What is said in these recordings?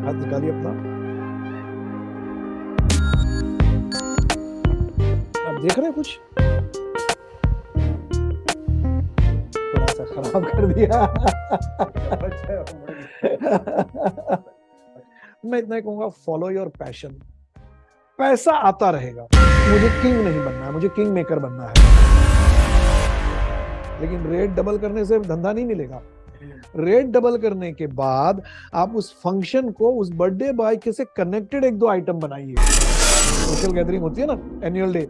हाथ निकालिए अपना। आप देख रहे हैं कुछ? थोड़ा सा खराब कर दिया। मैं इतना ही कहूंगा, फॉलो योर पैशन। पैसा आता रहेगा। मुझे किंग नहीं बनना है, मुझे किंग मेकर बनना है। लेकिन रेट डबल करने से धंधा नहीं मिलेगा। रेट डबल करने के बाद आप उस फंक्शन को, उस बर्थडे बॉय के से कनेक्टेड एक दो आइटम बनाइए। सोशल गैदरिंग होती है ना, एनुअल डे,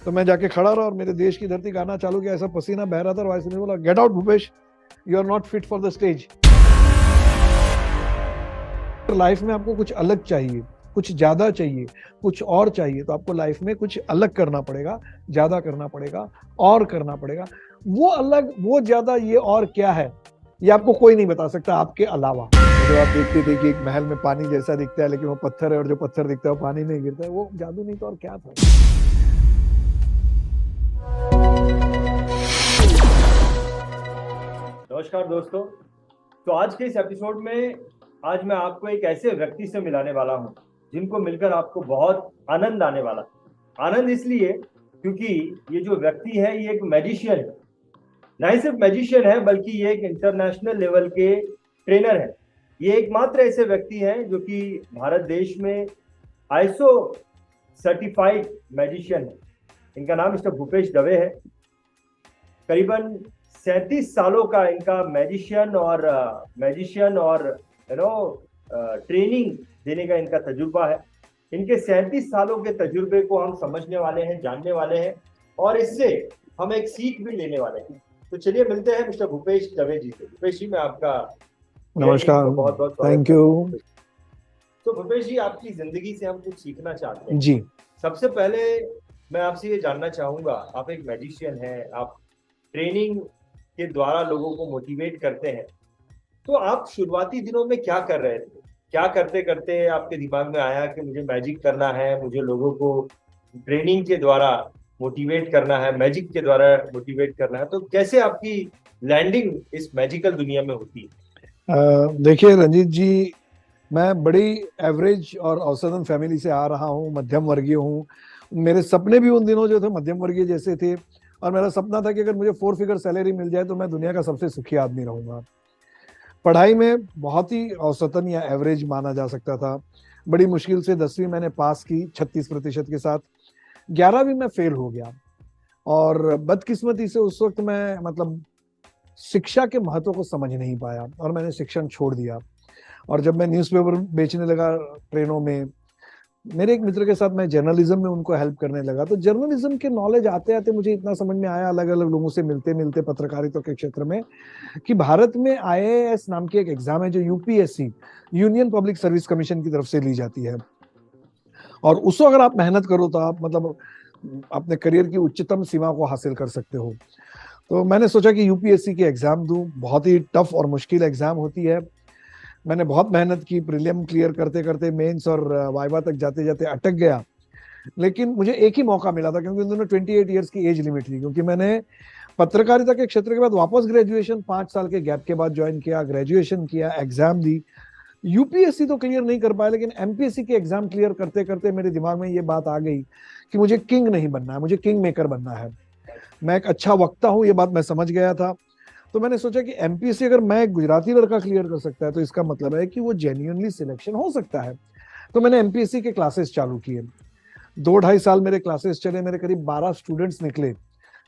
तो मैं जाके खड़ा रहा और मेरे देश की धरती गाना चालू किया, ऐसा पसीना बह रहा था और वाइस ने बोला, get out Bhupesh, you are not fit for the stage. Life में आपको कुछ अलग चाहिए, कुछ ज्यादा चाहिए, कुछ और चाहिए, तो आपको लाइफ में कुछ अलग करना पड़ेगा, ज्यादा करना पड़ेगा, और करना पड़ेगा। वो अलग, वो ज्यादा, ये और क्या है, ये आपको कोई नहीं बता सकता आपके अलावा। जो आप देखते थे कि एक महल में पानी जैसा दिखता है लेकिन वो पत्थर है, और जो पत्थर दिखता है वो पानी नहीं गिरता है, वो जादू नहीं तो और क्या था। नमस्कार दोस्तों। तो आज के इस एपिसोड में आज मैं आपको एक ऐसे व्यक्ति से मिलाने वाला हूं जिनको मिलकर आपको बहुत आनंद आने वाला है। आनंद इसलिए क्योंकि ये जो व्यक्ति है ये एक मैजिशियन है। ना ही सिर्फ मैजिशियन है बल्कि ये एक इंटरनेशनल लेवल के ट्रेनर है। ये एकमात्र ऐसे व्यक्ति हैं जो कि भारत देश में आईएसओ सर्टिफाइड मैजिशियन है। इनका नाम मिस्टर भूपेश दवे है। करीबन 37 सालों का इनका मैजिशियन और ट्रेनिंग देने का इनका तजुर्बा है। इनके 37 सालों के तजुर्बे को हम समझने वाले हैं, जानने वाले हैं और इससे हम एक सीख भी लेने वाले हैं। तो चलिए मिलते हैं मिस्टर भूपेश दवे जी से। भूपेश जी, मैं आपका नमस्कार, बहुत बहुत थैंक यू। तो भूपेश जी, आपकी जिंदगी से हम कुछ सीखना चाहते हैं जी। सबसे पहले मैं आपसे ये जानना चाहूंगा, आप एक मैजिशियन हैं, आप ट्रेनिंग के द्वारा लोगों को मोटिवेट करते हैं, तो आप शुरुआती दिनों में क्या कर रहे थे? क्या करते करते आपके दिमाग में आया कि मुझे मैजिक करना है, मुझे लोगों को ट्रेनिंग के द्वारा मोटिवेट करना है, मैजिक के द्वारा मोटिवेट करना है? तो कैसे आपकी लैंडिंग इस मैजिकल दुनिया में होती है? देखिए रंजीत जी, मैं बड़ी एवरेज और औसतन फैमिली से आ रहा हूँ, मध्यम वर्गीय हूँ। मेरे सपने भी उन दिनों जो थे मध्यम वर्गीय जैसे थे, और मेरा सपना था कि अगर मुझे 4 फिगर सैलरी मिल जाए तो मैं दुनिया का सबसे सुखी आदमी रहूंगा। पढ़ाई में बहुत ही औसतन या एवरेज माना जा सकता था। बड़ी मुश्किल से 10वीं मैंने पास की 36% के साथ। 11वीं में फेल हो गया, और बदकिस्मती से उस वक्त मैं मतलब शिक्षा के महत्व को समझ नहीं पाया और मैंने शिक्षण छोड़ दिया। और जब मैं न्यूज़पेपर बेचने लगा ट्रेनों में, मेरे एक मित्र के साथ मैं जर्नलिज्म में उनको हेल्प करने लगा, तो जर्नलिज्म के नॉलेज आते आते मुझे इतना समझ में आया, अलग अलग लोगों से मिलते मिलते पत्रकारिता के क्षेत्र में, कि भारत में आईएएस नाम की एक एग्जाम है जो UPSC, union public service commission की तरफ से ली जाती है, और उसको अगर आप मेहनत करो तो आप मतलब अपने करियर की उच्चतम सीमा को हासिल कर सकते हो। तो मैंने सोचा कि यूपीएससी की एग्जाम दूं। बहुत ही टफ और मुश्किल एग्जाम होती है। मैंने बहुत मेहनत की, प्रीलिम क्लियर करते करते मेंस और वाइवा तक जाते जाते अटक गया। लेकिन मुझे एक ही मौका मिला था, क्योंकि उन दोनों 28 ईयर्स की एज लिमिट थी, क्योंकि मैंने पत्रकारिता के क्षेत्र के बाद वापस ग्रेजुएशन 5 साल के गैप के बाद ज्वाइन किया, ग्रेजुएशन किया, एग्जाम दी। यूपीएससी तो क्लियर नहीं कर पाया, लेकिन एमपीएससी के एग्जाम क्लियर करते करते मेरे दिमाग में ये बात आ गई कि मुझे किंग नहीं बनना है, मुझे किंग मेकर बनना है। मैं एक अच्छा वक्ता हूँ, ये बात मैं समझ गया था। तो मैंने सोचा कि एमपीएससी अगर मैं एक गुजराती लड़का क्लियर कर सकता है तो इसका मतलब है कि वो जेन्युइनली सिलेक्शन हो सकता है। तो मैंने एमपीएससी के क्लासेस चालू किए। 2-2.5 साल मेरे क्लासेस चले, मेरे करीब 12 स्टूडेंट्स निकले,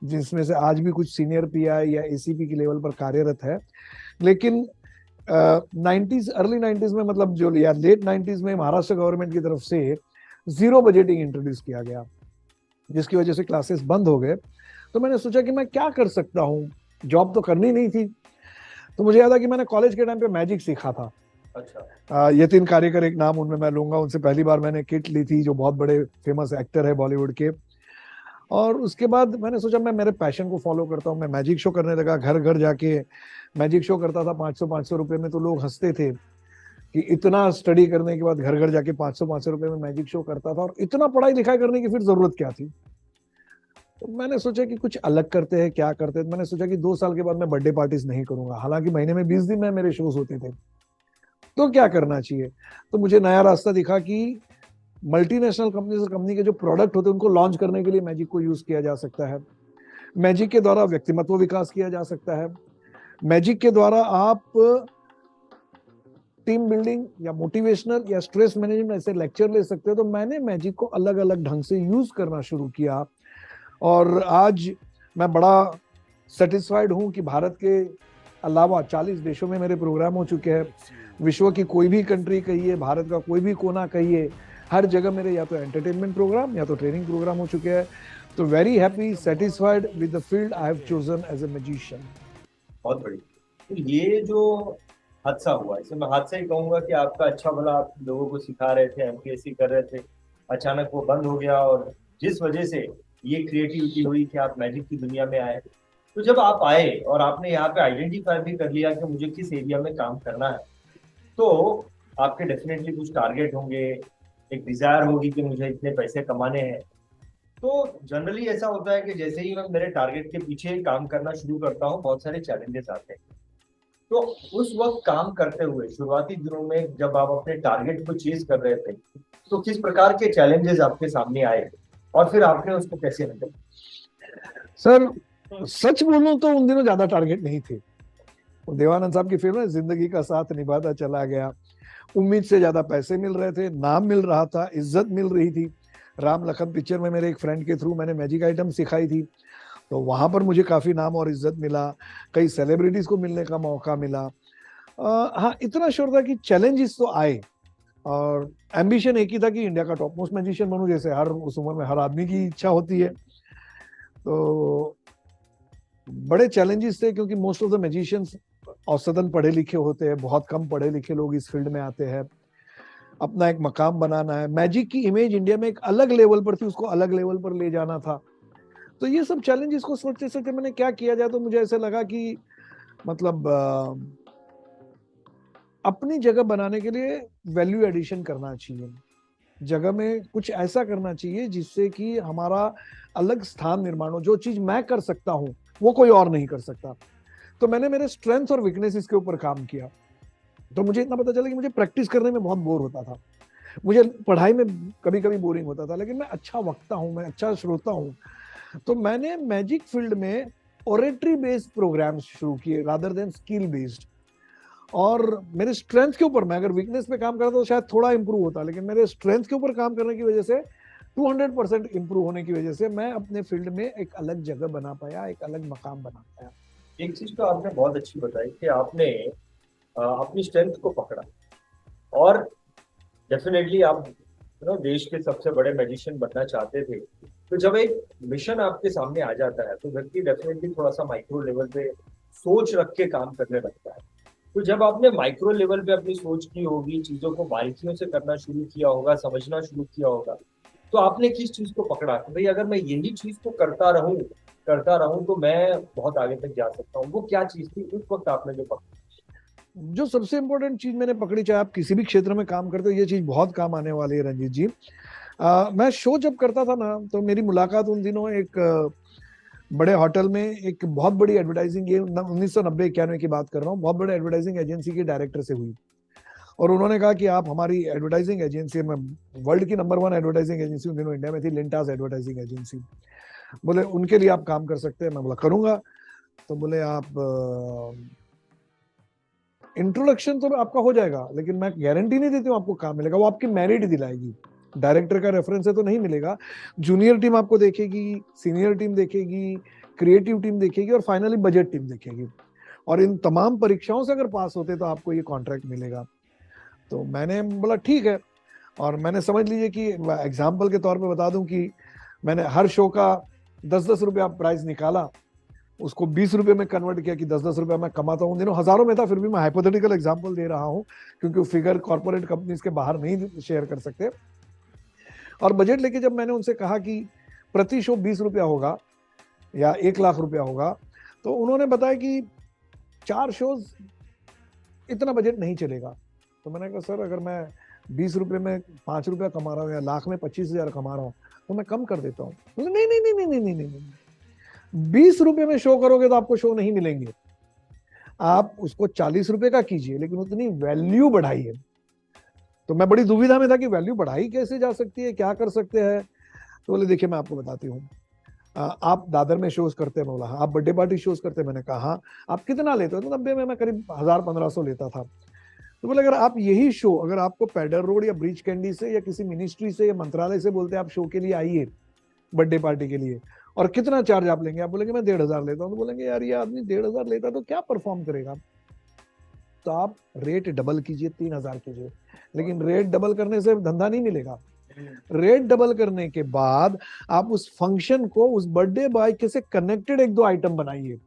जिसमें से आज भी कुछ सीनियर पीआई या एसीपी की लेवल पर कार्यरत है। लेकिन 90s, अर्ली 90s में, मतलब जो या लेट 90s में महाराष्ट्र गवर्नमेंट की तरफ से जीरो बजटिंग इंट्रोड्यूस किया गया, जिसकी वजह से क्लासेस बंद हो गए। तो मैंने सोचा कि मैं क्या कर सकता हूँ, जॉब तो करनी नहीं थी। तो मुझे याद है कि मैंने कॉलेज के टाइम पे मैजिक सीखा था। अच्छा। यतिन कार्यकर एक नाम उनमें मैं लूंगा, उनसे पहली बार मैंने किट ली थी, जो बहुत बड़े फेमस एक्टर है बॉलीवुड के। और उसके बाद मैंने सोचा मैं मेरे पैशन को फॉलो करता हूँ। मैं मैजिक शो करने लगा, घर घर जाके मैजिक शो करता था 500-500 रुपए में। तो लोग हंसते थे कि इतना स्टडी करने के बाद घर घर जाके 500-500 रुपए में मैजिक शो करता था, और इतना पढ़ाई लिखाई करने की फिर जरूरत क्या थी। तो मैंने सोचा कि कुछ अलग करते हैं, क्या करते हैं। तो मैंने सोचा कि 2 साल के बाद मैं बर्थडे पार्टीज नहीं करूंगा। हालांकि महीने में 20 दिन में मेरे शोज होते थे। तो क्या करना चाहिए? तो मुझे नया रास्ता दिखा कि मल्टीनेशनल कंपनी और कंपनी के जो प्रोडक्ट होते हैं उनको लॉन्च करने के लिए मैजिक को यूज किया जा सकता है। मैजिक के द्वारा व्यक्तिमत्व विकास किया जा सकता है। मैजिक के द्वारा आप टीम बिल्डिंग या मोटिवेशनल या स्ट्रेस मैनेजमेंट ऐसे लेक्चर ले सकते हो। तो मैंने मैजिक को अलग अलग ढंग से यूज करना शुरू किया और आज मैं बड़ा सेटिस्फाइड हूं कि भारत के अलावा 40 देशों में मेरे प्रोग्राम हो चुके हैं। विश्व की कोई भी कंट्री कहिए, भारत का कोई भी कोना कहिए, हर जगह मेरे या तो एंटरटेनमेंट प्रोग्राम या तो ट्रेनिंग प्रोग्राम हो चुके हैं। तो very happy, satisfied with the field I have chosen as a magician. बहुत बढ़िया। तो ये जो हादसा हुआ, इसे मैं हादसा ही कहूंगा कि आपका अच्छा भला आप लोगों को सिखा रहे थे, एमपीएससी कर रहे थे, अचानक वो बंद हो गया और जिस वजह से ये क्रिएटिविटी हुई कि आप मैजिक की दुनिया में आए। तो जब आप आए और आपने यहाँ पे आइडेंटिफाई भी कर लिया कि मुझे किस एरिया में काम करना है, तो आपके डेफिनेटली कुछ टारगेट होंगे, एक डिजायर होगी कि मुझे इतने पैसे कमाने हैं। तो जनरली ऐसा होता है कि जैसे ही मैं मेरे टारगेट के पीछे काम करना शुरू करता हूँ, बहुत सारे चैलेंजेस आते हैं। तो उस वक्त काम करते हुए शुरुआती दिनों में जब आप अपने टारगेट को चेज कर रहे थे, तो किस प्रकार के चैलेंजेस आपके सामने आए और फिर आपने उसको कैसे हैंडल? सर सच बोलूं तो उन दिनों ज्यादा टारगेट नहीं थे। देवानंद साहब की फिल्म है जिंदगी का साथ निभाता चला गया। उम्मीद से ज्यादा पैसे मिल रहे थे, नाम मिल रहा था, इज्जत मिल रही थी। राम लखन पिक्चर में मेरे एक फ्रेंड के थ्रू मैंने मैजिक आइटम सिखाई थी, तो वहां पर मुझे काफी नाम और इज्जत मिला। कई सेलिब्रिटीज को मिलने का मौका मिला। हाँ, इतना श्योर था कि चैलेंजेस तो आए और एम्बिशन एक ही था कि इंडिया का टॉप मोस्ट मैजिशियन बनूं, जैसे हर उस उम्र में हर आदमी की इच्छा होती है। तो बड़े चैलेंजेस थे क्योंकि मोस्ट ऑफ द मैजिशियंस औसतन पढ़े लिखे होते हैं, बहुत कम पढ़े लिखे लोग इस फील्ड में आते हैं। अपना एक मकाम बनाना है, मैजिक की इमेज इंडिया में एक अलग लेवल पर थी, उसको अलग लेवल पर ले जाना था। तो ये सब चैलेंजेस को सोचते सोचते मैंने क्या किया जाए, तो मुझे ऐसे लगा कि मतलब अपनी जगह बनाने के लिए वैल्यू एडिशन करना चाहिए। जगह में कुछ ऐसा करना चाहिए जिससे कि हमारा अलग स्थान निर्माण हो। जो चीज मैं कर सकता हूं वो कोई और नहीं कर सकता। तो मैंने मेरे स्ट्रेंथ और वीकनेसेस के ऊपर काम किया। तो मुझे इतना पता चला कि मुझे प्रैक्टिस करने में बहुत बोर होता था, मुझे पढ़ाई में कभी कभी बोरिंग होता था, लेकिन मैं अच्छा वक्ता हूँ, मैं अच्छा श्रोता हूँ। तो मैंने मैजिक फील्ड में ओरेटरी बेस्ड प्रोग्राम्स शुरू किए रादर देन स्किल बेस्ड। और मेरे स्ट्रेंथ के ऊपर, मैं अगर वीकनेस पे काम करता तो शायद थोड़ा इंप्रूव होता, लेकिन मेरे स्ट्रेंथ के ऊपर काम करने की वजह से 200% इंप्रूव होने की वजह से मैं अपने फील्ड में एक अलग जगह बना पाया, एक अलग मकाम बना पाया। एक चीज तो आपने बहुत अच्छी बताई कि आपने अपनी स्ट्रेंथ को पकड़ा और डेफिनेटली आप देश के सबसे बड़े मैजिशियन बनना चाहते थे। तो जब एक मिशन आपके सामने आ जाता है तो व्यक्ति डेफिनेटली थोड़ा सा माइक्रो लेवल पे सोच रख के काम करने लगता है। तो जब आपने माइक्रो लेवल पे अपनी सोच की होगी, चीजों को बारीकियों से करना शुरू किया होगा, समझना शुरू किया होगा, तो आपने किस चीज को पकड़ा कि भाई अगर मैं यही चीज को करता रहूं तो मैं बहुत आगे तक जा सकता हूँ? वो क्या चीज थी उस वक्त आपने जो पकड़ा? जो सबसे इंपॉर्टेंट चीज मैंने पकड़ी, चाहे आप किसी भी क्षेत्र में काम करते हो, ये चीज बहुत काम आने वाली है रंजीत जी। मैं शो जब करता था ना, तो मेरी मुलाकात उन दिनों एक बड़े होटल में एक बहुत बड़ी एडवर्टाइजिंग, ये 1990-91 की बात कर रहा हूँ, बहुत बड़े एडवर्टाइजिंग एजेंसी के डायरेक्टर से हुई। और उन्होंने कहा कि आप हमारी एडवर्टाइजिंग एजेंसी में, वर्ल्ड की नंबर 1 एडवर्टाइजिंग एजेंसी उन दिनों इंडिया में थी, लिंटास एडवर्टाइजिंग एजेंसी, बोले उनके लिए आप काम कर सकते हैं। मैं बोला करूंगा। तो बोले आप इंट्रोडक्शन तो आपका हो जाएगा, लेकिन मैं गारंटी नहीं देती हूँ आपको काम मिलेगा, वो आपकी मेरिट दिलाएगी, डायरेक्टर का रेफरेंस है तो नहीं मिलेगा। जूनियर टीम आपको देखेगी, सीनियर टीम देखेगी, क्रिएटिव टीम देखेगी और फाइनली बजट टीम देखेगी। और इन तमाम परीक्षाओं से अगर पास होते तो आपको ये कॉन्ट्रैक्ट मिलेगा। तो मैंने बोला ठीक है। और मैंने समझ लीजिए कि एग्जाम्पल के तौर पे बता दूं कि मैंने हर शो का 10-10 रुपया प्राइस निकाला, उसको 20 रुपए में कन्वर्ट किया कि 10-10 रुपया मैं कमाता हूँ। दिनों हजारों में था, फिर भी मैं हाइपोथेटिकल एग्जांपल दे रहा हूँ क्योंकि वो फिगर कॉर्पोरेट कंपनीज के बाहर नहीं शेयर कर सकते। और बजट लेके जब मैंने उनसे कहा कि प्रति शो 20 रुपया होगा या 1 लाख रुपया होगा, तो उन्होंने बताया कि 4 शोज इतना बजट नहीं चलेगा। तो मैंने कहा सर, अगर मैं 20 रुपए में 5 रुपया कमा रहा हूँ या लाख में 25,000 कमा रहा हूँ तो मैं कम कर देता हूँ। नहीं नहीं नहीं नहीं नहीं नहीं नहीं, 20 रुपए में शो करोगे तो आपको शो नहीं मिलेंगे। आप उसको 40 रुपए का कीजिए, लेकिन उतनी वैल्यू बढ़ाइए। तो मैं बड़ी दुविधा में था कि वैल्यू बढ़ाई कैसे जा सकती है, क्या कर सकते हैं। तो बोले देखिए मैं आपको बताती हूँ, आप दादर में शोज करते हैं, बोला आप बर्थडे पार्टी शोज करते हैं, मैंने कहा हाँ। आप कितना लेते हो? तो 90 में मैं करीब 1000-1500 लेता था। तो बोले अगर आप यही शो, अगर आपको पैडर रोड या ब्रिज कैंडी से या किसी मिनिस्ट्री से या मंत्रालय से बोलते हैं आप शो के लिए आइए बर्थडे पार्टी के लिए, और कितना चार्ज आप लेंगे? आप बोलेंगे मैं 1500 लेता हूँ। तो बोलेंगे यार ये आदमी 1500 लेता है तो क्या परफॉर्म करेगा? तो आप रेट डबल कीजिए, 3000 कीजिए। लेकिन रेट डबल करने से धंधा नहीं मिलेगा। रेट डबल करने के बाद आप उस फंक्शन को उस बर्थडे बॉय के से कनेक्टेड एक दो आइटम बनाइए,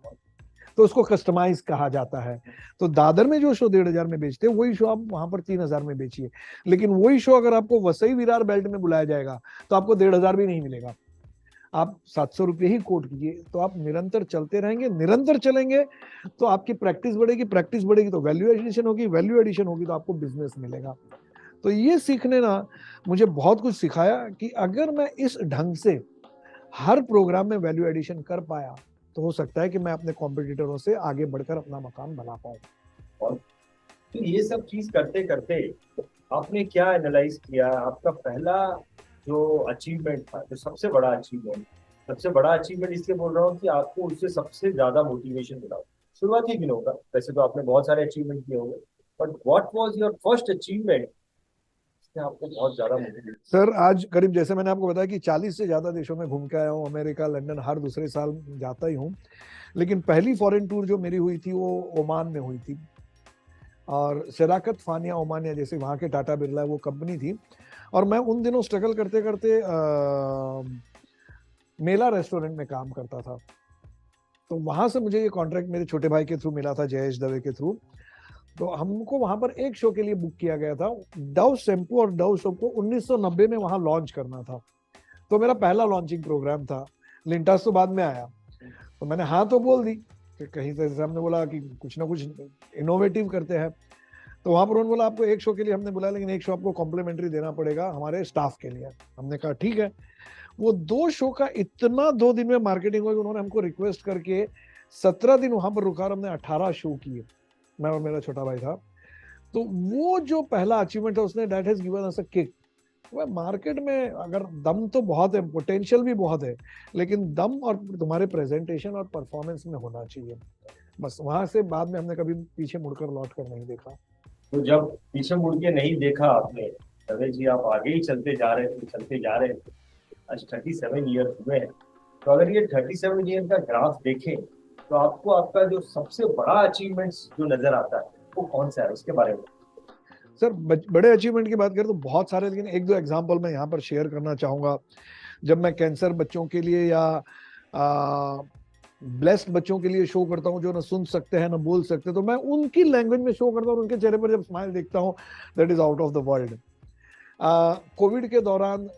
तो उसको कस्टमाइज कहा जाता है। तो दादर में जो शो 1500 में बेचते हैं वही शो आप वहां पर 3000 में बेचिए। लेकिन वही शो अगर आपको वसई विरार बेल्ट में बुलाया जाएगा तो आपको 1500 भी नहीं मिलेगा। आप 700 रुपये ही कोट कीजिए। तो आप निरंतर चलते रहेंगे, निरंतर चलेंगे तो आपकी प्रैक्टिस बढ़ेगी, प्रैक्टिस बढ़ेगी तो वैल्यू एडिशन होगी, वैल्यू एडिशन होगी तो आपको बिजनेस मिलेगा। तो ये सीखने ना मुझे बहुत कुछ सिखाया कि अगर मैं इस ढंग से हर प्रोग्राम में वैल्यू एडिशन कर पाया तो हो सकता है कि मैं अपने कॉम्पिटिटरों से आगे बढ़कर अपना मकान बना पाऊं। और तो ये सब चीज करते करते आपने क्या एनालाइज किया? आपका पहला जो अचीवमेंट था, जो सबसे बड़ा अचीवमेंट इसलिए बोल रहा हूँ कि आपको उससे सबसे ज्यादा मोटिवेशन मिला शुरुआती दिनों का। वैसे तो आपने बहुत सारे अचीवमेंट किए होंगे, but what was your first achievement जिसने आपको बहुत ज्यादा मोटिवेट? सर आज करीब जैसे मैंने आपको बताया कि 40 से ज्यादा देशों में घूम के आया हूँ, अमेरिका लंदन हर दूसरे साल जाता ही हूँ। लेकिन पहली फॉरेन टूर जो मेरी हुई थी वो ओमान में हुई थी, और शराकत फानिया ओमानिया जैसे वहाँ के टाटा बिरला वो कंपनी थी। और मैं उन दिनों स्ट्रगल करते करते मेला रेस्टोरेंट में काम करता था। तो वहां से मुझे ये कॉन्ट्रैक्ट मेरे छोटे भाई के थ्रू मिला था, जयेश दवे के थ्रू। तो हमको वहां पर एक शो के लिए बुक किया गया था। डव शैम्पू और डव शो को 1990 में वहां लॉन्च करना था। तो मेरा पहला लॉन्चिंग प्रोग्राम था। लिंटास तो बाद में आया। तो मैंने हाँ तो बोल दी कि कहीं से हमने बोला कि कुछ ना कुछ इनोवेटिव करते हैं। तो वहां पर उन्होंने बोला आपको एक शो के लिए हमने बुलाया, लेकिन एक शो आपको कॉम्प्लीमेंट्री देना पड़ेगा हमारे स्टाफ के लिए। हमने कहा ठीक है। वो 2 शो का इतना 2 दिन में मार्केटिंग हुई, उन्होंने हमको रिक्वेस्ट करके 17 दिन वहां पर रुका और हमने 18 शो किए, मैं और मेरा छोटा भाई था। तो वो जो पहला अचीवमेंट था उसने that has given us a kick. वह मार्केट में अगर दम तो बहुत है, पोटेंशियल भी बहुत है, लेकिन दम और तुम्हारे प्रेजेंटेशन और परफॉर्मेंस में होना चाहिए। बस वहां से बाद में हमने कभी पीछे मुड़कर लौट कर नहीं देखा। तो जब पीछे मुड़ के नहीं देखा आपने, रवि जी, आप आगे ही चलते जा रहे थे। आज 37 ईयर हुए हैं। तो अगर ये 37 ईयर का ग्राफ देखें तो आपको आपका जो सबसे बड़ा अचीवमेंट्स जो नजर आता है वो कौन सा है, उसके बारे में? सर बड़े अचीवमेंट की बात करें तो बहुत सारे, लेकिन एक दो एग्जांपल मैं यहाँ पर शेयर करना चाहूंगा। जब मैं कैंसर बच्चों के लिए या ब्लेस्ड बच्चों के लिए शो करता हूँ जो ना सुन सकते हैं ना बोल सकते, तो मैं उनकी लैंग्वेज में शो करता हूँ और उनके चेहरे पर जब स्माइल देखता हूँ, that is out of the world. Covid के दौरान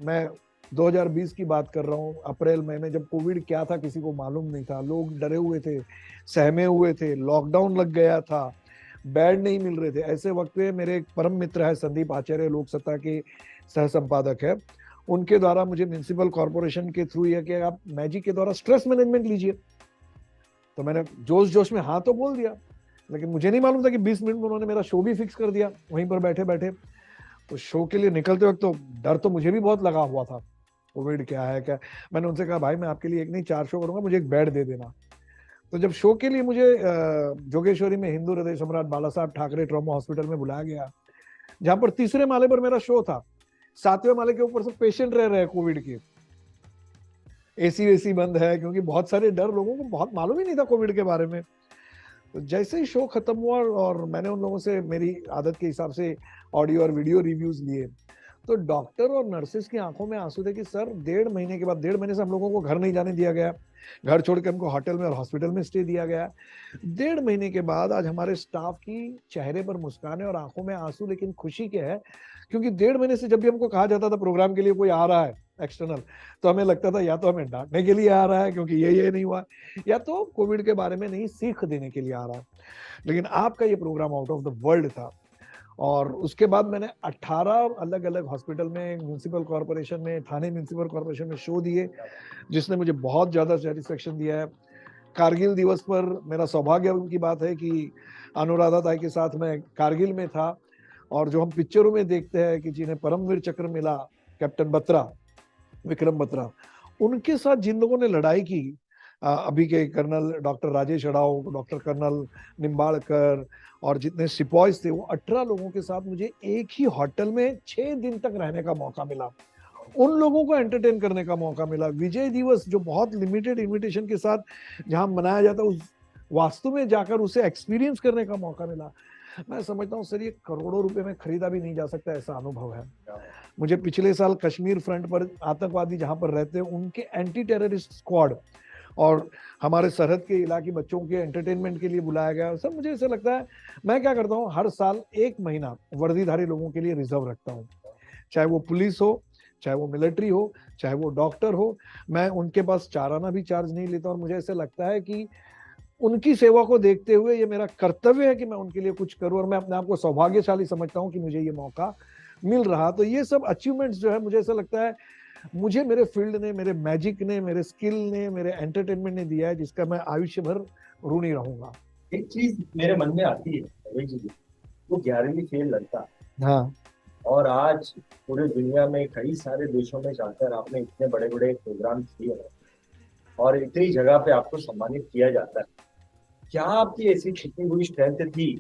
मैं 2020 की बात कर रहा हूँ, अप्रैल मई में, जब कोविड क्या था किसी को मालूम नहीं था, लोग डरे हुए थे, सहमे हुए थे, लॉकडाउन लग गया था, बेड नहीं मिल रहे थे। ऐसे वक्त पे मेरे एक परम मित्र है संदीप आचार्य, लोक सत्ता के सह संपादक है, उनके द्वारा मुझे म्युनिसिपल कॉर्पोरेशन के थ्रू यह कि आप मैजिक के द्वारा स्ट्रेस मैनेजमेंट लीजिए। तो मैंने जोश जोश में हाँ तो बोल दिया, लेकिन मुझे नहीं मालूम था कि 20 मिनट में उन्होंने मेरा शो भी फिक्स कर दिया वहीं पर बैठे बैठे। तो शो के लिए निकलते वक्त तो डर तो मुझे भी बहुत लगा हुआ था, कोविड क्या है क्या। मैंने उनसे कहा भाई मैं आपके लिए एक नहीं 4 शो करूंगा, मुझे एक बेड दे देना। तो जब शो के लिए मुझे जोगेश्वरी में हिंदू हृदय सम्राट बाला साहब ठाकरे ट्रॉमा हॉस्पिटल में बुलाया गया, जहां पर 3रे माले पर मेरा शो था, 7वें माले के ऊपर से पेशेंट रह रहे हैं कोविड के, एसी वेसी बंद है, क्योंकि बहुत सारे डर, लोगों को बहुत मालूम ही नहीं था कोविड के बारे में। तो जैसे ही शो खत्म हुआ और मैंने उन लोगों से मेरी आदत के हिसाब से ऑडियो और वीडियो रिव्यूज लिए, तो डॉक्टर और नर्सेस की आंखों में आंसू थे कि सर 1.5 महीने के बाद, 1.5 महीने से हम लोगों को घर नहीं जाने दिया गया, घर छोड़ के हमको होटल में और हॉस्पिटल में स्टे दिया गया। 1.5 महीने के बाद आज हमारे स्टाफ की चेहरे पर मुस्कान है और आंखों में आंसू, लेकिन खुशी के है, क्योंकि 1.5 महीने से जब भी हमको कहा जाता था प्रोग्राम के लिए कोई आ रहा है एक्सटर्नल, तो हमें लगता था या तो हमें डांटने के लिए आ रहा है क्योंकि ये नहीं हुआ, या तो कोविड के बारे में नई सीख देने के लिए आ रहा है। लेकिन आपका ये program out of the world था। और उसके बाद मैंने 18 अलग अलग हॉस्पिटल में, म्युनिसिपल कॉर्पोरेशन में, थाने म्युनिसिपल कॉर्पोरेशन में शो दिए, जिसने मुझे बहुत ज्यादा सेटिस्फेक्शन दिया है। कारगिल दिवस पर मेरा सौभाग्य की बात है कि अनुराधा ताई के साथ मैं कारगिल में था, और जो हम पिक्चरों में देखते हैं कि जिन्हें परमवीर चक्र मिला, कैप्टन बत्रा, विक्रम बत्रा, उनके साथ जिन लोगों ने लड़ाई की, अभी के colonel doctor Rajesh Adhav, doctor colonel Nimbalkar, और जितने सिपॉइज थे, वो 18 लोगों के साथ मुझे एक ही होटल में 6 दिन तक रहने का मौका मिला। उन लोगों को एंटरटेन करने का मौका मिला। विजय दिवस जो बहुत लिमिटेड इनविटेशन के साथ जहां मनाया जाता, उस वास्तु में जाकर उसे एक्सपीरियंस करने का मौका मिला। मैं समझता हूँ सर, ये करोड़ों रुपए में खरीदा भी नहीं जा सकता ऐसा अनुभव है। मुझे पिछले साल कश्मीर फ्रंट पर आतंकवादी जहां पर रहते हैं, उनके एंटी टेररिस्ट स्क्वाड और हमारे सरहद के इलाके बच्चों के एंटरटेनमेंट के लिए बुलाया गया। सर मुझे ऐसा लगता है, मैं क्या करता हूँ, हर साल 1 महीना वर्दीधारी लोगों के लिए रिजर्व रखता हूँ, चाहे वो पुलिस हो, चाहे वो मिलिट्री हो, चाहे वो डॉक्टर हो। मैं उनके पास चाराना भी चार्ज नहीं लेता, और मुझे ऐसा लगता है कि उनकी सेवा को देखते हुए ये मेरा कर्तव्य है कि मैं उनके लिए कुछ करूं, और मैं अपने आप को सौभाग्यशाली समझता हूं कि मुझे ये मौका मिल रहा। तो ये सब अचीवमेंट्स जो है, मुझे ऐसा लगता है मुझे मेरे फील्ड ने, मेरे मैजिक ने, मेरे स्किल ने, मेरे एंटरटेनमेंट ने दिया है, जिसका मैं आयुष्य भर ऋणी रहूंगा। एक चीज मेरे मन में आती है रवि जी, वो 11वीं फेल लड़का, हाँ और आज पूरे दुनिया में कई सारे देशों में जाकर आपने इतने बड़े बड़े प्रोग्राम किए हैं और इतनी जगह पे आपको सम्मानित किया जाता है। क्या आपकी ऐसी छिपी हुई स्ट्रेंथ थी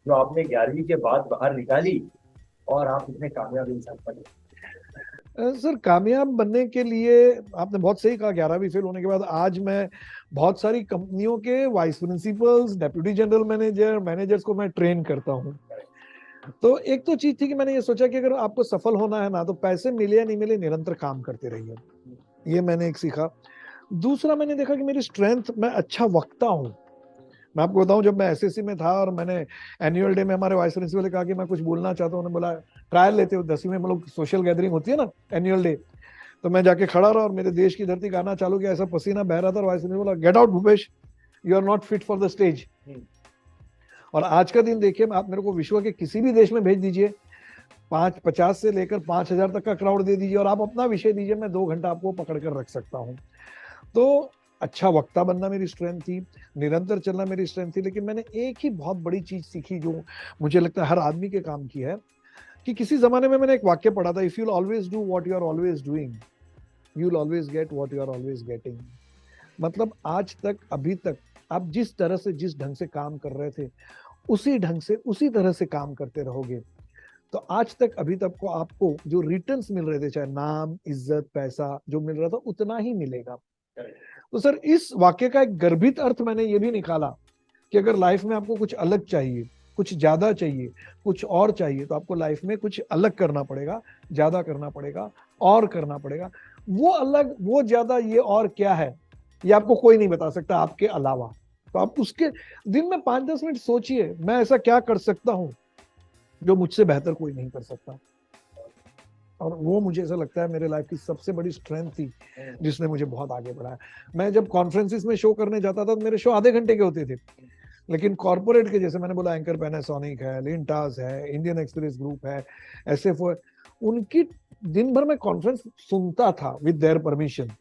जो आपने 11वीं के बाद बाहर निकाली और आप इतने कामयाब इंसान बने? सर, कामयाब बनने के लिए आपने बहुत सही कहा, 11वीं फेल होने के बाद आज मैं बहुत सारी कंपनियों के vice principles, deputy general manager, managers को मैं ट्रेन करता हूँ। तो एक तो चीज थी कि मैंने ये सोचा कि अगर आपको सफल होना है ना, तो पैसे मिले या नहीं मिले, निरंतर काम करते रहिए। ये मैंने एक सीखा। दूसरा, मैंने देखा कि मेरी स्ट्रेंथ, मैं अच्छा वक्ता हूँ। मैं आपको बताऊं, जब मैं एसएससी में था और मैंने एनुअल डे में हमारे वाइस प्रिंसिपल ने कहा कि मैं कुछ बोलना चाहता हूँ, उन्होंने बोला ट्रायल लेते हो, 10वीं में हम लोग सोशल गैदरिंग होती है ना, एनुअल डे। तो मैं जाके खड़ा रहा और मेरे देश की धरती गाना चालू किया, ऐसा पसीना बह रहा था, और वाइस प्रिंसिपल बोला, get out Bhupesh, you are not fit for the stage. और आज का दिन देखिए, आप मेरे को विश्व के किसी भी देश में भेज दीजिए, 50 से लेकर 5,000 तक का क्राउड दे दीजिए और आप अपना विषय दीजिए, मैं 2 घंटा आपको पकड़ कर रख सकता हूँ। तो अच्छा वक्ता बनना मेरी स्ट्रेंथ थी, निरंतर चलना मेरी स्ट्रेंथ थी। लेकिन मैंने एक ही बहुत बड़ी चीज सीखी, जो मुझे लगता है हर आदमी के काम की है, कि किसी जमाने में मैंने एक वाक्य पढ़ा था, if you always do what you are always doing, you will always get what you are always getting. मतलब आज तक, अभी तक आप जिस तरह से, जिस ढंग से काम कर रहे थे, उसी ढंग से, उसी तरह से काम करते रहोगे, तो आज तक, अभी तक को आपको जो रिटर्न्स मिल रहे थे, चाहे नाम, इज्जत, पैसा जो मिल रहा था, उतना ही मिलेगा। तो सर, इस वाक्य का एक गर्भित अर्थ मैंने ये भी निकाला कि अगर लाइफ में आपको कुछ अलग चाहिए, कुछ ज्यादा चाहिए, कुछ और चाहिए, तो आपको लाइफ में कुछ अलग करना पड़ेगा, ज्यादा करना पड़ेगा, और करना पड़ेगा। वो अलग, वो ज्यादा, ये और क्या है, ये आपको कोई नहीं बता सकता आपके अलावा। तो आप उसके दिन में 5-10 मिनट सोचिए, मैं ऐसा क्या कर सकता हूं जो मुझसे बेहतर कोई नहीं कर सकता। और वो मुझे ऐसा लगता है मेरे लाइफ की सबसे बड़ी स्ट्रेंथ थी, जिसने मुझे बहुत आगे बढ़ाया। मैं जब कॉन्फ्रेंसिस में शो करने जाता था, तो मेरे शो आधे घंटे के होते थे, लेकिन कॉर्पोरेट के, जैसे मैंने बोला, एंकर पैनासोनिक है, लिंटास है, इंडियन एक्सप्रेस ग्रुप है, एसएफओ है, उनकी दिन भर मैं कॉन्फ्रेंस सुनता था विद देयर परमिशन।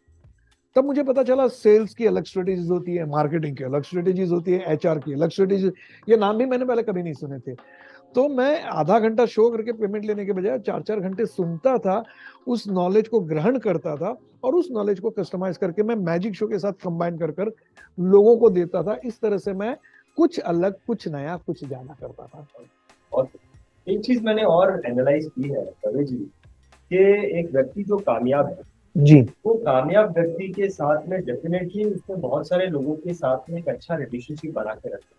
तब मुझे पता चला सेल्स की अलग स्ट्रेटेजीज होती है, मार्केटिंग की अलग स्ट्रेटेजीज होती है, एचआर की अलग स्ट्रेटेजीज। ये नाम भी मैंने पहले कभी नहीं सुने थे। तो मैं आधा घंटा शो करके पेमेंट लेने के बजाय 4-4 घंटे सुनता था, उस नॉलेज को ग्रहण करता था, और उस नॉलेज को कस्टमाइज करके मैं मैजिक शो के साथ कंबाइन कर कर लोगों को देता था। इस तरह से मैं कुछ अलग, कुछ नया, कुछ ज्यादा करता था। और एक चीज मैंने और एनालाइज की है रवि जी, कि एक व्यक्ति जो कामयाब है जी, वो कामयाब व्यक्ति के साथ में डेफिनेटली उसने बहुत सारे लोगों के साथ में एक अच्छा रिलेशनशिप बना के रखा,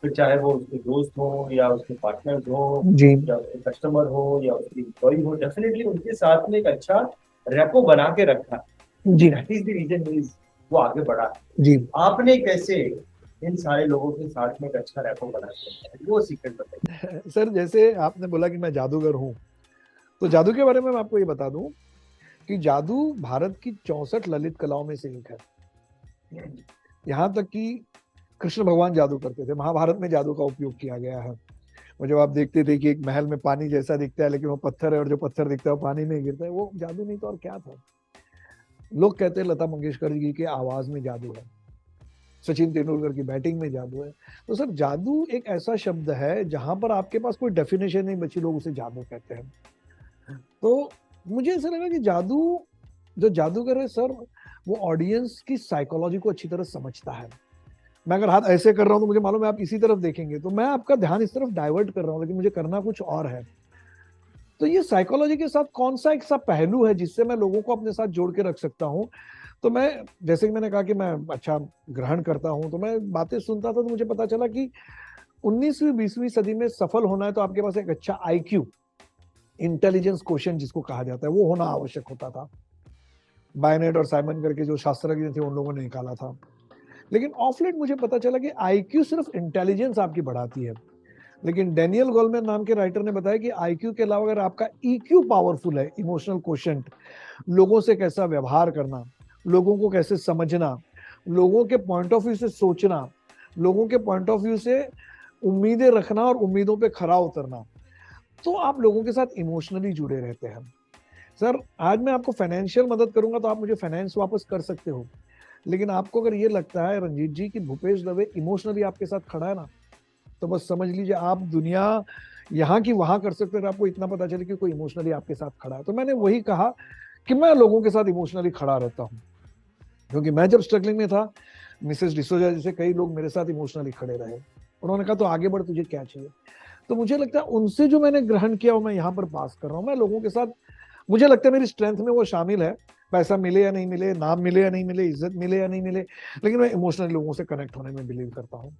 फिर चाहे वो उसके दोस्त हो या उसके पार्टनर्स हो जी, या उसके कस्टमर हो या उसके एम्प्लॉय हो, डेफिनेटली उनके साथ में एक अच्छा रेपो बना के रखा। जी, that is the reason is वो आगे बढ़ा। जी। आपने कैसे इन सारे लोगों के साथ में एक अच्छा रेपो बना के रखा, वो सीक्रेट बताइए। सर, जैसे आपने बोला कि मैं जादूगर हूँ, तो जादू के बारे में मैं आपको ये बता दूं कि जादू भारत की 64 ललित कलाओं में से एक है। यहाँ तक कि कृष्ण भगवान जादू करते थे, महाभारत में जादू का उपयोग किया गया है। वो जब आप देखते थे कि एक महल में पानी जैसा दिखता है, लेकिन वो पत्थर है, और जो पत्थर दिखता है वो पानी में गिरता है, वो जादू नहीं तो और क्या था। लोग कहते हैं लता मंगेशकर जी की आवाज में जादू है। सचिन तेंदुलकर की बैटिंग में जादू है। तो सर जादू एक ऐसा शब्द है जहां पर आपके पास कोई डेफिनेशन नहीं बची, लोग उसे जादू कहते हैं। तो मुझे ऐसा लगा कि जादू, जो जादूगर है सर, वो ऑडियंस की साइकोलॉजी को अच्छी तरह समझता है। मैं अगर हाथ ऐसे कर रहा हूं तो मुझे मालूम है आप इसी तरफ देखेंगे, तो मैं आपका ध्यान इस तरफ डाइवर्ट कर रहा हूं, लेकिन मुझे करना कुछ और है। तो ये साइकोलॉजी के साथ कौन सा एक सा पहलू है जिससे मैं लोगों को अपने साथ जोड़ के रख सकता हूँ। तो मैं, जैसे कि मैंने कहा कि मैं अच्छा ग्रहण करता हूँ, तो मैं बातें सुनता था, तो मुझे पता चला कि 19वीं 20वीं सदी में सफल होना है तो आपके पास एक अच्छा आईक्यू, इंटेलिजेंस क्वेश्चन जिसको कहा जाता है, वो होना आवश्यक होता था। बायनेट और साइमन करके जो शास्त्रज्ञ थे उन लोगों ने निकाला था। लेकिन ऑफ लेट मुझे पता चला कि आईक्यू सिर्फ इंटेलिजेंस आपकी बढ़ाती है, लेकिन डेनियल गोलमैन नाम के राइटर ने बताया कि आईक्यू के अलावा अगर आपका ईक्यू पावरफुल है, इमोशनल क्वोशंट, लोगों से कैसा व्यवहार करना, लोगों को कैसे समझना, लोगों के पॉइंट ऑफ व्यू से सोचना, लोगों के पॉइंट ऑफ व्यू से उम्मीदें रखना और उम्मीदों पे खरा उतरना, तो आप लोगों के साथ इमोशनली जुड़े रहते हैं। सर आज मैं आपको फाइनेंशियल मदद करूंगा तो आप मुझे फाइनेंस वापस कर सकते हो, लेकिन आपको अगर ये लगता है रंजीत जी कि भूपेश दवे इमोशनली आपके साथ खड़ा है ना, तो बस समझ लीजिए आप दुनिया यहाँ की वहां कर सकते हैं। आपको इतना पता चले कि कोई इमोशनली आपके साथ खड़ा है। तो मैंने वही कहा कि मैं लोगों के साथ इमोशनली खड़ा रहता हूँ, क्योंकि मैं जब स्ट्रगलिंग में था, मिसेस डिसोजा जैसे कई लोग मेरे साथ इमोशनली खड़े रहे। उन्होंने कहा तो आगे बढ़, तुझे क्या चाहिए। तो मुझे लगता है उनसे जो मैंने ग्रहण किया वो मैं यहाँ पर पास कर रहा हूँ। मैं लोगों के साथ, मुझे लगता है मेरी स्ट्रेंथ में वो शामिल है, पैसा मिले या नहीं मिले, नाम मिले या नहीं मिले, इज्जत मिले या नहीं मिले, लेकिन मैं इमोशनली लोगों से कनेक्ट होने में बिलीव करता हूँ।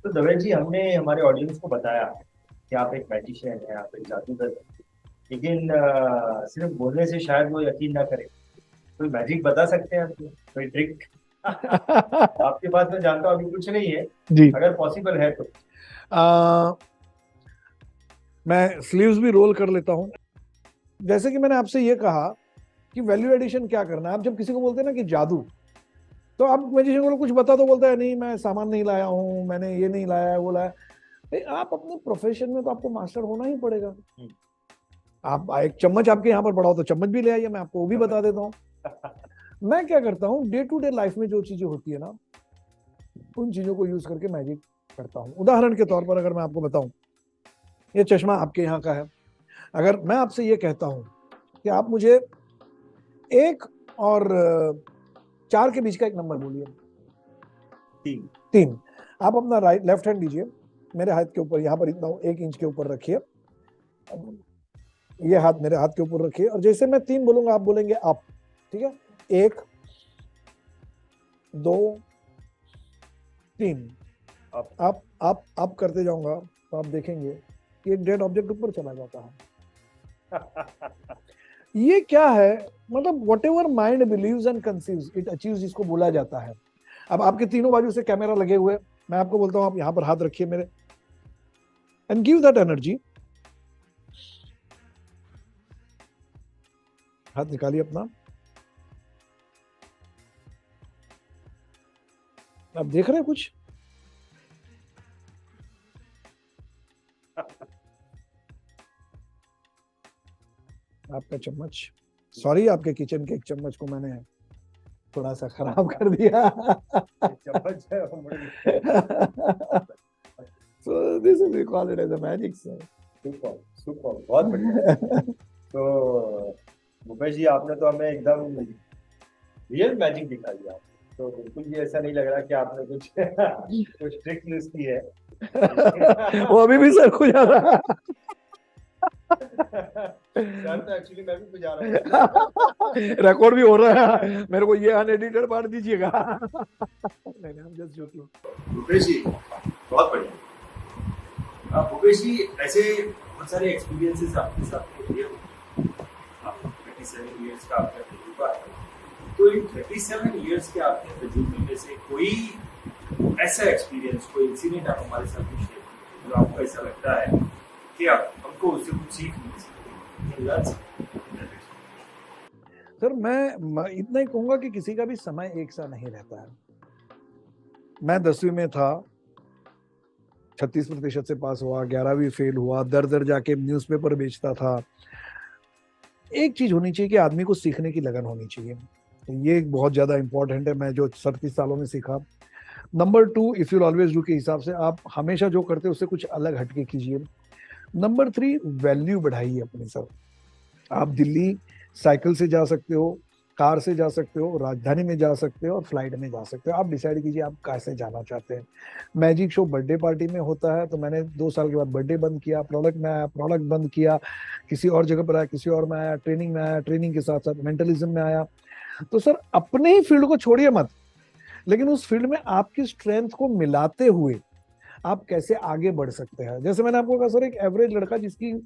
तो दवे जी, हमने हमारे ऑडियंस को बताया कि आप एक मैजिशियन हैं, आप एक जादूगर हैं, लेकिन सिर्फ बोलने से शायद वो यकीन ना करे। कोई मैजिक बता सकते हैं आपको, कोई ट्रिक? आपके पास मैं जानता हूँ अभी कुछ नहीं है जी, अगर पॉसिबल है तो। मैं स्लीव्स भी रोल कर लेता हूँ। जैसे कि मैंने आपसे ये कहा कि वैल्यू एडिशन क्या करना है। आप जब किसी को बोलते हैं ना कि जादू, तो आप मैजिशियन को कुछ बता तो बोलता है नहीं मैं सामान नहीं लाया हूँ, मैंने ये नहीं लाया, वो लाया। आप अपने प्रोफेशन में तो आपको मास्टर होना ही पड़ेगा। आप एक चम्मच आपके यहाँ पर पड़ा हो तो चम्मच भी ले आइए, मैं आपको वो भी बता देता हूँ। मैं क्या करता हूँ, डे टू डे लाइफ में जो चीजें होती है ना, उन चीजों को यूज करके मैजिक करता हूँ। उदाहरण के तौर पर अगर मैं आपको बताऊं, ये चश्मा आपके यहाँ का है, अगर मैं आपसे ये कहता हूं कि आप मुझे 1 और 4 के बीच का एक नंबर बोलिए। 3। आप अपना राइट लेफ्ट हैंड लीजिए, मेरे हाथ के ऊपर यहाँ पर इतना 1 इंच के ऊपर रखिए, ये हाथ मेरे हाथ के ऊपर रखिए, और जैसे मैं 3 बोलूंगा आप बोलेंगे अप, ठीक है? 1 2 3 आप करते जाऊंगा तो आप देखेंगे कि एक डेड ऑब्जेक्ट ऊपर चला जाता है। ये क्या है? मतलब whatever mind believes and conceives it achieves, जिसको बोला जाता है। अब आपके तीनों बाजू से कैमरा लगे हुए, मैं आपको बोलता हूं आप यहां पर हाथ रखिए मेरे, एंड गिव दैट एनर्जी। हाथ निकालिए अपना, आप देख रहे हैं कुछ? आपका चम्मच, सॉरी आपके किचन के एक चम्मच को मैंने थोड़ा सा खराब कर दिया। चम्मच है So this is, we call it as a magic, sir. Super super, बहुत बढ़िया। तो भूपेश जी, आपने तो हमें एकदम रियल मैजिक दिखा दिया। तो बिल्कुल भी ऐसा नहीं लग रहा कि आपने कुछ ट्रिक यूज की है। वो अभी भी सर खुल जा रहा है। सर तो एक्चुअली मैं भी बुझा रहा हूँ। रिकॉर्ड भी हो रहा है, मेरे को ये अनएडिटेड पार्ट दीजिएगा। नहीं हम जस्ट जोकिंग। भूपेश जी बहुत बढ़िया। भूपेश जी, ऐसे बहुत सारे एक्सपीरियंसेस आपके साथ हुए, आप 37 इयर्स का आपका तजुर्बा है, तो इन 37 इयर्स के आपके तजुर्बे में से कोई ऐसा एक्सपीरियंस, कोई इंसिडेंट आप हमारे साथ शेयर कीजिए जो आपको ऐसा लगता है कि आप हमको उससे कुछ सीख मिल सकती। सर मैं इतना ही कहूंगा कि किसी का भी समय एक सा नहीं रहता है। मैं 10वीं में था, 36% से पास हुआ, 11वीं फेल हुआ, दर दर जाके न्यूज़पेपर बेचता था। एक चीज होनी चाहिए कि आदमी को सीखने की लगन होनी चाहिए। तो ये एक बहुत ज्यादा इंपॉर्टेंट है, मैं जो 37 सालों में सीखा। Number 2, if you always do के हिसाब से आप हमेशा जो करते हो उससे कुछ अलग हटके कीजिए। नंबर 3, वैल्यू बढ़ाइए अपनी सर। आप दिल्ली साइकिल से जा सकते हो, कार से जा सकते हो, राजधानी में जा सकते हो और फ्लाइट में जा सकते हो। आप डिसाइड कीजिए आप कैसे जाना चाहते हैं। मैजिक शो बर्थडे पार्टी में होता है, तो मैंने 2 साल के बाद बर्थडे बंद किया, प्रोडक्ट में आया, प्रोडक्ट बंद किया, किसी और जगह पर आया, किसी और में आया, ट्रेनिंग में आया, ट्रेनिंग के साथ साथ मेंटलिज्म में आया। तो सर अपने ही फील्ड को छोड़िए मत, लेकिन उस फील्ड में आपकी स्ट्रेंथ को मिलाते हुए आप कैसे आगे बढ़ सकते हैं। जैसे मैंने आपको कहा सर, एक एवरेज लड़का जिसकी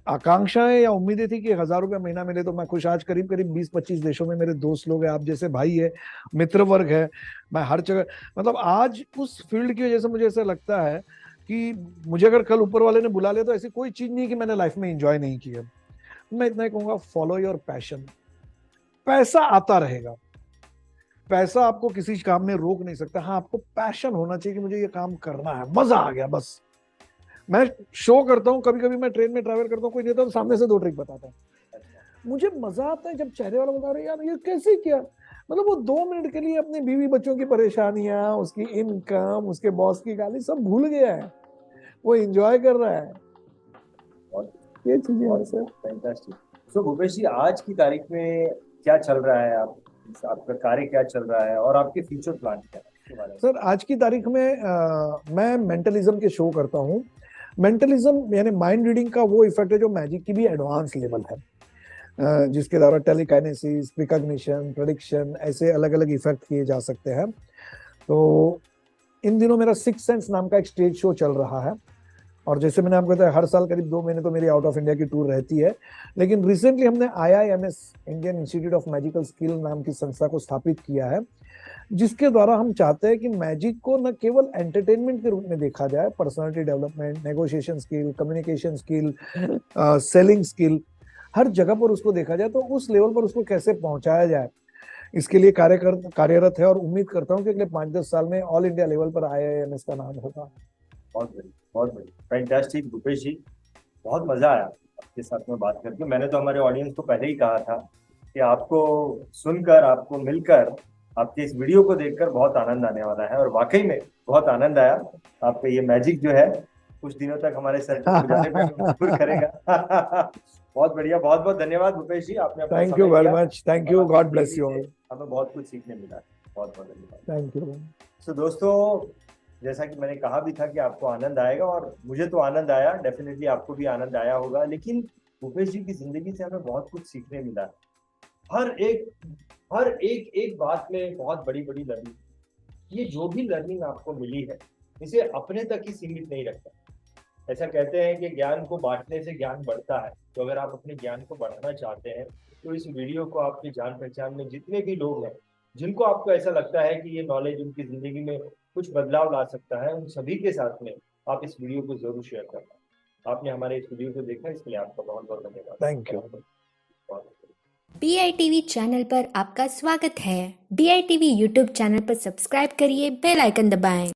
आकांक्षाएं या उम्मीदें थी कि 1,000 रुपया महीना मिले तो मैं खुश, आज करीब करीब 20-25 देशों में मेरे दोस्त लोग हैं, आप जैसे भाई है, मित्र वर्ग है, मैं हर जगह, मतलब आज उस फील्ड की वजह से मुझे ऐसा लगता है कि मुझे अगर कल ऊपर वाले ने बुला लिया तो ऐसी कोई चीज नहीं कि मैंने लाइफ में एंजॉय नहीं किया। मैं इतना ही कहूंगा, फॉलो योर पैशन। पैसा आता रहेगा, पैसा आपको किसी काम में रोक नहीं सकता। हाँ, आपको पैशन होना चाहिए कि मुझे ये काम करना है, मजा आ गया बस। मैं शो करता हूँ, कभी कभी मैं ट्रेन में ट्रैवल करता हूँ, कोई नहीं होता तो सामने से 2 ट्रिक बताता हूँ। मुझे मजा आता है जब चेहरे वाला बता रहे यार ये कैसे किया, मतलब वो 2 मिनट के लिए अपनी बीवी बच्चों की परेशानियां, उसकी इनकम, उसके बॉस की गाली सब भूल गया है, वो एंजॉय कर रहा है। और ये चीजें और हैं सर। फैंटास्टिक। सो भूपेश जी, आज की तारीख में क्या चल रहा है, आपका कार्य क्या चल रहा है और आपके फ्यूचर प्लान क्या है, इसके बारे में? सर आज की तारीख में मैं मेंटलिज्म के शो करता हूँ। मेंटलिज्म यानी माइंड रीडिंग का वो इफेक्ट है जो मैजिक की भी एडवांस लेवल है, जिसके द्वारा टेलीकाइनेसिस, प्रिकॉग्निशन, प्रेडिक्शन, ऐसे अलग अलग इफेक्ट किए जा सकते हैं। तो इन दिनों मेरा 6 सेंस नाम का एक स्टेज शो चल रहा है, और जैसे मैंने आपको बताया हर साल करीब 2 महीने तो मेरी आउट ऑफ इंडिया की टूर रहती है। लेकिन रिसेंटली हमने IIMS, Indian institute of magical skill नाम की संस्था को स्थापित किया है, जिसके द्वारा हम चाहते हैं कि मैजिक को न केवल एंटरटेनमेंट के रूप में देखा जाए, personality development, negotiation skill, communication skill, selling skill, हर जगह पर उसको देखा जाए, तो उस लेवल पर उसको कैसे पहुंचाया जाए, इसके लिए कार्यरत है। और उम्मीद करता हूं कि अगले 5-10 साल में ऑल इंडिया लेवल पर IIMS का नाम होगा। बहुत बढ़िया, बहुत बढ़िया, फैंटास्टिक भूपेश जी, बहुत मजा आया आपके साथ में बात करके। मैंने तो हमारे ऑडियंस को पहले ही कहा था कि आपको सुनकर, आपको मिलकर, आपके इस वीडियो को देखकर बहुत आनंद आने वाला है, और वाकई में बहुत आनंद आया। आपका ये मैजिक जो है कुछ दिनों तक हमारे सर पे गुजारने में मजबूर करेगा। बहुत बढ़िया, बहुत बहुत धन्यवाद भूपेश जी, आपने अपना थैंक यू समय वेरी दिया। Much, thank you, God bless तेजी यू से ऑल। हमें बहुत कुछ सीखने मिला, बहुत बहुत धन्यवाद। Thank you. सो दोस्तों, जैसा कि मैंने कहा भी था कि आपको आनंद आएगा, और मुझे तो आनंद आया, डेफिनेटली आपको भी आनंद आया होगा। लेकिन भूपेश जी की जिंदगी से हमें बहुत कुछ सीखने मिला। हर एक बात में बहुत बड़ी बड़ी लर्निंग। ये जो भी लर्निंग आपको मिली है, इसे अपने तक ही सीमित नहीं रखता। ऐसा कहते हैं कि ज्ञान को बांटने से ज्ञान बढ़ता है। तो अगर आप अपने ज्ञान को बढ़ाना चाहते हैं, तो इस वीडियो को आपकी जान पहचान में जितने भी लोग हैं, जिनको आपको ऐसा लगता है कि ये नॉलेज उनकी जिंदगी में कुछ बदलाव ला सकता है, उन सभी के साथ में आप इस वीडियो को जरूर शेयर करना। आपने हमारे इस वीडियो को देखा, इसके लिए आपका बहुत बहुत धन्यवाद। Thank you. DITV चैनल पर आपका स्वागत है। DITV यूट्यूब चैनल पर सब्सक्राइब करिए, बेल आइकन दबाएं।